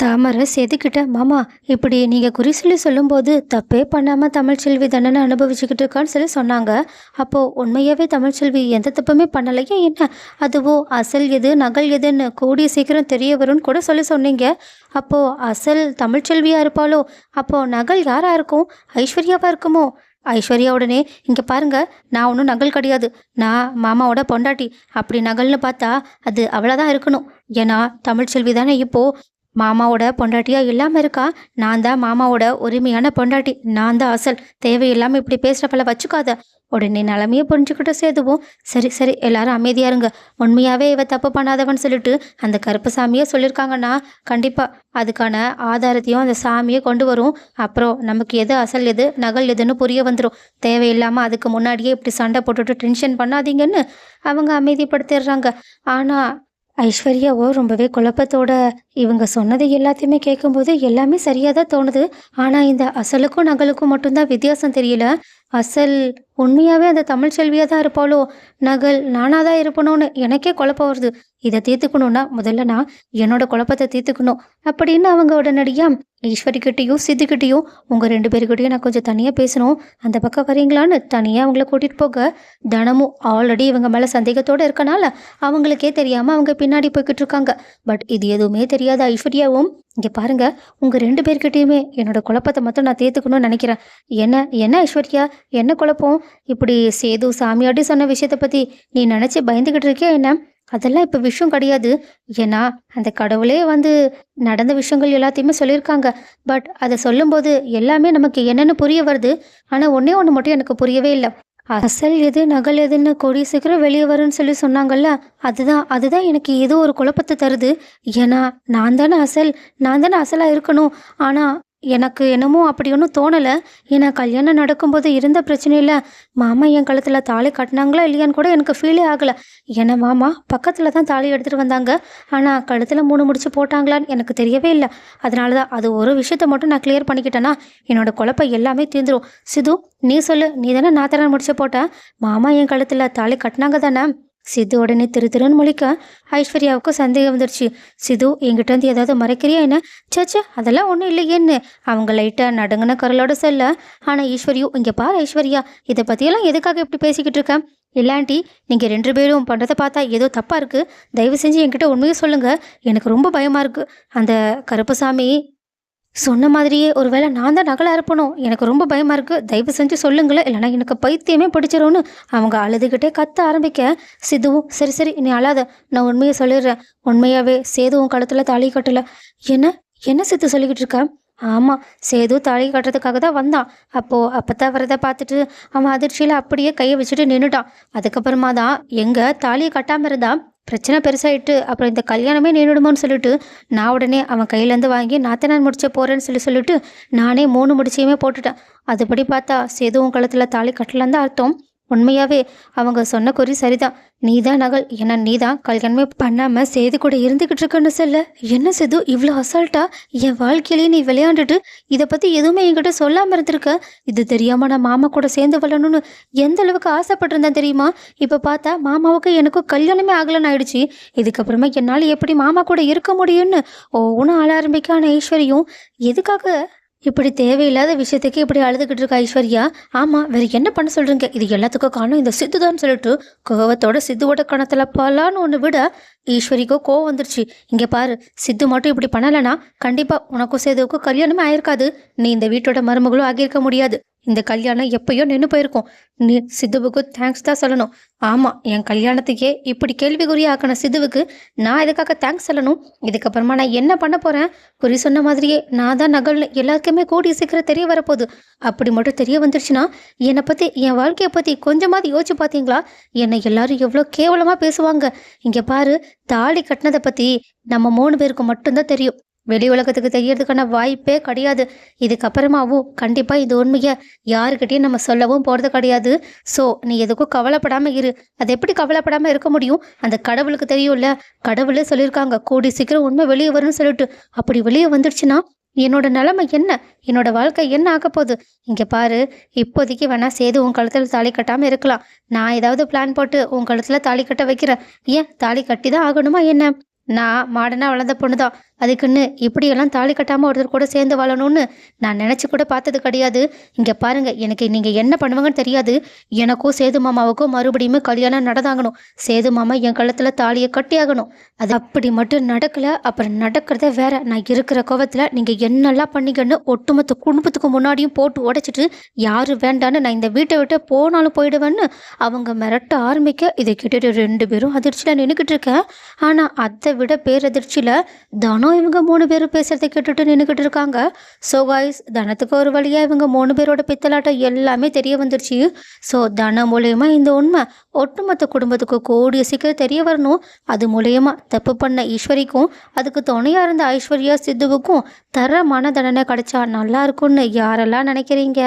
தாமரை செதுக்கிட்ட மாமா, இப்படி நீங்க குறி சொல்லி சொல்லும்போது தப்பே பண்ணாம தமிழ்ச்செல்வி தண்டனை அனுபவிச்சுக்கிட்டு இருக்கான்னு சொல்லி சொன்னாங்க. அப்போ உண்மையாவே தமிழ்ச்செல்வி எந்த தப்புமே பண்ணலையா என்ன? அதுவோ அசல் எது நகல் எதுன்னு கூடிய சீக்கிரம் தெரிய வரும்னு கூட சொல்லி சொன்னீங்க. அப்போ அசல் தமிழ்ச்செல்வியா இருப்பாளோ? அப்போ நகல் யாரா இருக்கும்? ஐஸ்வர்யாவா இருக்குமோ? ஐஸ்வர்யா உடனே, இங்க பாருங்க, நான் ஒன்றும் நகல் கிடையாது, நான் மாமாவோட பொண்டாட்டி. அப்படி நகல்னு பார்த்தா அது அவளதான் இருக்கணும். ஏன்னா தமிழ்ச்செல்வி தானே இப்போ மாமாவோட பொண்டாட்டியா இல்லாமல் இருக்கா. நான் தான் மாமாவோட உரிமையான பொண்டாட்டி, நான் தான் அசல். தேவையில்லாமல் இப்படி பேசுகிறப்பல வச்சுக்காத. உடனே நிலமையை புரிஞ்சுக்கிட்டு சேதுவோம். சரி சரி, எல்லாரும் அமைதியா இருங்க. உண்மையாவே இவ தப்பு பண்ணாதவன்னு சொல்லிட்டு அந்த கருப்பு சாமியே சொல்லியிருக்காங்கன்னா கண்டிப்பாக அதுக்கான ஆதாரத்தையும் அந்த சாமியை கொண்டு வரும். அப்புறம் நமக்கு எது அசல் எது நகல் எதுன்னு புரிய வந்துடும். தேவையில்லாமல் அதுக்கு முன்னாடியே இப்படி சண்டை போட்டுட்டு டென்ஷன் பண்ணாதீங்கன்னு அவங்க அமைதிப்படுத்திடுறாங்க. ஆனால் ஐஸ்வர்யாவோ ரொம்பவே குழப்பத்தோட இவங்க சொன்னது எல்லாத்தையுமே கேட்கும்போது எல்லாமே சரியாக தான் தோணுது. ஆனால் இந்த அசலுக்கும் நகலுக்கும் மட்டும்தான் வித்தியாசம் தெரியல. அசல் உண்மையாகவே அந்த தமிழ்ச்செல்வியாக தான் இருப்பாளோ? நகல் நானாக தான் இருப்பணும்னு எனக்கே குழப்பம் வருது. இதை தீர்த்துக்கணும்னா முதல்ல நான் என்னோட குழப்பத்தை தீர்த்துக்கணும் அப்படின்னு அவங்க உடனடியாக ஈஸ்வரிக்கிட்டேயும் சித்துக்கிட்டேயும் உங்கள் ரெண்டு பேருக்கிட்டையும் நான் கொஞ்சம் தனியாக பேசணும், அந்த பக்கம் வரீங்களான்னு தனியாக அவங்கள கூட்டிகிட்டு போக, தனமும் ஆல்ரெடி இவங்க மேலே சந்தேகத்தோடு இருக்கனால அவங்களுக்கே தெரியாமல் அவங்க பின்னாடி போய்கிட்டு இருக்காங்க. பட் இது எதுவுமே தெரியாத ஐஸ்வர்யாவும், இங்கே பாருங்க, உங்கள் ரெண்டு பேர்கிட்டையுமே என்னோட குழப்பத்தை மட்டும் நான் தீர்த்துக்கணும்னு நினைக்கிறேன். என்ன என்ன ஐஸ்வர்யா, என்ன குழப்பம்? இப்படி சேது சாமியாட்டி சொன்ன விஷயத்தை பற்றி நீ நினச்சி பயந்துக்கிட்டு இருக்கியா என்ன? அதெல்லாம் இப்போ விஷயம் கிடையாது. ஏன்னா அந்த கடவுளே வந்து நடந்த விஷயங்கள் எல்லாத்தையுமே சொல்லியிருக்காங்க. பட் அதை சொல்லும்போது எல்லாமே நமக்கு என்னென்னு புரிய வருது. ஆனால் ஒன்றே ஒன்று மட்டும் எனக்கு புரியவே இல்லை. அசல் எது நகல் எதுன்னு கூடிய சீக்கிரம் வெளியே வரும்னு சொல்லி சொன்னாங்கல்ல, அதுதான் அதுதான் எனக்கு ஏதோ ஒரு குழப்பத்தை தருது. ஏன்னா நான் தானே அசலாக இருக்கணும். ஆனால் எனக்கு என்னமோ அப்படி ஒன்றும் தோணலை. ஏன்னா கல்யாணம் நடக்கும்போது இருந்த பிரச்சனையில் மாமா என் கழுத்தில் தாலி கட்டினாங்களா இல்லையான்னு கூட எனக்கு ஃபீலே ஆகலை. ஏன்னா மாமா பக்கத்தில் தான் தாலி எடுத்துகிட்டு வந்தாங்க. ஆனால் கழுத்தில் 3 முடிச்சு போட்டாங்களான்னு எனக்கு தெரியவே இல்லை. அதனால தான் அது ஒரு விஷயத்த மட்டும் நான் கிளியர் பண்ணிக்கிட்டேன்னா என்னோட குழப்பம் எல்லாமே தீர்ந்துடும். சிது, நீ சொல்லு, நீ தானே நாத்தனார் முடிச்சு போட்ட? மாமா என் கழுத்தில் தாலி கட்டினாங்க தானே? சித்து உடனே திருன்னு முழிக்க ஐஸ்வர்யாவுக்கு சந்தேகம் வந்துடுச்சு. சிது, என்கிட்ட இருந்து ஏதாவது மறைக்கிறியா என்ன? சேச்சே, அதெல்லாம் ஒன்றும் இல்லையேன்னு அவங்க லைட்டாக நடுங்கின குரலோட சொல்ல. ஆனால் ஈஸ்வரியும், இங்கே பாரு ஐஸ்வர்யா, இதை பற்றியெல்லாம் எதுக்காக இப்படி பேசிக்கிட்டு இருக்கேன்? இல்லாண்டி நீங்கள் 2 பேரும் பண்ணுறதை பார்த்தா ஏதோ தப்பாக இருக்குது. தயவு செஞ்சு என்கிட்ட உண்மையை சொல்லுங்கள், எனக்கு ரொம்ப பயமாக இருக்குது. அந்த கருப்பசாமி சொன்ன மாதிரியே ஒருவேளை நான் தான் நகலாக இருப்பணும். எனக்கு ரொம்ப பயமாக இருக்குது. தயவு செஞ்சு சொல்லுங்களேன், இல்லைனா எனக்கு பைத்தியமே பிடிச்சிரும்னு அவங்க அழுதுகிட்டே கத்த ஆரம்பிக்க, சித்துவும் சரி சரி நீ அழாத, நான் உண்மையை சொல்லிடுறேன். உண்மையாகவே சேதுவும் கழுத்தில் தாலி கட்டலை. என்ன என்ன சித்து சொல்லிக்கிட்டு இருக்க? ஆமாம், சேது தாலி கட்டுறதுக்காக தான் வந்தான். அப்போதான் வரதை பார்த்துட்டு அவன் அதிர்ச்சியில் அப்படியே கையை வச்சுட்டு நின்றுட்டான். அதுக்கப்புறமா தான் எங்கே தாலியை கட்டாமல் இருந்தான். பிரச்சனை பெருசாகிட்டு அப்புறம் இந்த கல்யாணமே நின்றுடுமோன்னு சொல்லிட்டு நான் உடனே அவன் கையிலேருந்து வாங்கி நாத்தனார் முடிச்ச போகிறேன்னு சொல்லிட்டு நானே 3 முடிச்சையுமே போட்டுட்டேன். அதுபடி பார்த்தா சேதுவும் கழுத்தில் தாலி கட்டலன்னு தான் அர்த்தம். உண்மையாகவே அவங்க சொன்ன குறி சரிதான். நீ தான் நகல், ஏன்னா நீ தான் கல்யாணமே பண்ணாமல் சேது கூட இருந்துக்கிட்டு இருக்குன்னு சொல்ல. என்ன சேது, இவ்வளோ அசால்ட்டா என் வாழ்க்கையிலேயே நீ விளையாண்டுட்டு இதை பற்றி எதுவுமே என்கிட்ட சொல்லாமல் இருந்திருக்க? இது தெரியாமல் நான் மாமா கூட சேர்ந்து வரணும்னு எந்த அளவுக்கு ஆசைப்பட்டிருந்தேன் தெரியுமா? இப்போ பார்த்தா மாமாவுக்கு எனக்கும் கல்யாணமே ஆகலன்னு ஆயிடுச்சு. இதுக்கப்புறமா என்னால் எப்படி மாமா கூட இருக்க முடியும்னு ஒவ்வொன்றும் ஆள ஆரம்பிக்கான ஐஸ்வர்யும், எதுக்காக இப்படி தேவையில்லாத விஷயத்துக்கு இப்படி அழுதுகிட்டு இருக்கா ஐஸ்வர்யா? ஆமாம், வேறு என்ன பண்ண சொல்கிறீங்க? இது எல்லாத்துக்கும் காரணம் இந்த சித்து தான் சொல்லிட்டு கோவத்தோட சித்துவோட கணத்தில் பலான்னு ஒன்று விட ஈஸ்வரிக்கோ கோவம் வந்துருச்சு. இங்கே பாரு, சித்து மட்டும் இப்படி பண்ணலைன்னா கண்டிப்பாக உனக்கும் சேதுவுக்கும் கல்யாணமே ஆயிருக்காது. நீ இந்த வீட்டோட மருமகளும் ஆகியிருக்க முடியாது. இந்த கல்யாணம் எப்பயோ நின்று போயிருக்கும். நீ சித்துவுக்கு தேங்க்ஸ் தான் சொல்லணும். ஆமாம், என் கல்யாணத்துக்கே இப்படி கேள்விக்குறியா ஆக்கின சித்துவுக்கு நான் இதுக்காக தேங்க்ஸ் சொல்லணும். இதுக்கப்புறமா நான் என்ன பண்ண போகிறேன்? குறி சொன்ன மாதிரியே நான் தான் நகல்னு எல்லாருக்குமே கூடிய சீக்கிரம் தெரிய வரப்போகுது. அப்படி மட்டும் தெரிய வந்துருச்சுன்னா என்னை பற்றி, என் வாழ்க்கையை பற்றி கொஞ்சமாவது யோசிச்சு பார்த்தீங்களா? என்னை எல்லாரும் எவ்வளோ கேவலமாக பேசுவாங்க. இங்கே பாரு, தாலி கட்டினதை பற்றி நம்ம 3 பேருக்கு மட்டும்தான் தெரியும். வெளி உலகத்துக்கு தெரியறதுக்கான வாய்ப்பே கிடையாது. இதுக்கப்புறமாவும் கண்டிப்பாக இந்த உண்மையை யாருக்கிட்டையும் நம்ம சொல்லவும் போகிறது கிடையாது. ஸோ நீ எதுக்கும் கவலைப்படாமல் இரு. அது எப்படி கவலைப்படாமல் இருக்க முடியும்? அந்த கடவுளுக்கு தெரியும்ல, கடவுளே சொல்லியிருக்காங்க கூடி சீக்கிரம் உண்மை வெளியே வரும்னு சொல்லிட்டு. அப்படி வெளியே வந்துடுச்சுன்னா என்னோட நிலைமை என்ன? என்னோட வாழ்க்கை என்ன ஆக போகுது? இங்கே பாரு, இப்போதைக்கு வேணா சேது உன் கழுத்தில் தாலி கட்டாமல் இருக்கலாம். நான் ஏதாவது பிளான் போட்டு உன் கழுத்தில் தாலி கட்ட வைக்கிறேன். ஏன் தாலி கட்டி தான் ஆகணுமா என்ன? நான் மாடனா வளர்ந்த பொண்ணு தான். அதுக்குன்னு இப்படியெல்லாம் தாலி கட்டாமல் ஒருத்தர் கூட சேர்ந்து வாழணும்னு நான் நினச்சி கூட பார்த்தது கிடையாது. இங்கே பாருங்க, எனக்கு நீங்கள் என்ன பண்ணுவாங்கன்னு தெரியாது. எனக்கும் சேது மாமாவுக்கும் மறுபடியும் கல்யாணம் நடந்தாகணும். சேது மாமா என் கழுத்தில் தாலியை கட்டியாகணும். அது அப்படி மட்டும் நடக்கலை, அப்புறம் நடக்கிறதே வேற. நான் இருக்கிற கோவத்தில் நீங்கள் என்னெல்லாம் பண்ணீங்கன்னு ஒட்டுமொத்த குடும்பத்துக்கு முன்னாடியும் போட்டு உடைச்சிட்டு யாரும் வேண்டான்னு நான் இந்த வீட்டை விட்டு போனாலும் போயிடுவேன்னு அவங்க மிரட்ட ஆரம்பிக்க, இதை கேட்டுட்டு 2 பேரும் அதிர்ச்சியில் நின்றுக்கிட்டு இருக்கேன். ஆனால் அதை விட பேரதிர்ச்சியில் தனம் இவங்க 3 பேரும் பேசுறதை கேட்டுட்டு நின்றுக்கிட்டு இருக்காங்க. ஸோ காய்ஸ், தனத்துக்கு ஒரு வழியாக இவங்க 3 பேரோட பித்தலாட்டம் எல்லாமே தெரிய வந்துருச்சு. ஸோ தனம் மூலயமா இந்த உண்மை ஒட்டுமொத்த குடும்பத்துக்கு கூடிய சீக்கிரம் தெரிய வரணும். அது மூலயமா தப்பு பண்ண ஈஸ்வரிக்கும் அதுக்கு துணையாக இருந்த ஐஸ்வர்யா சித்துவுக்கும் தரமான தண்டனை கிடைச்சா நல்லா இருக்கும்னு யாரெல்லாம் நினைக்கிறீங்க?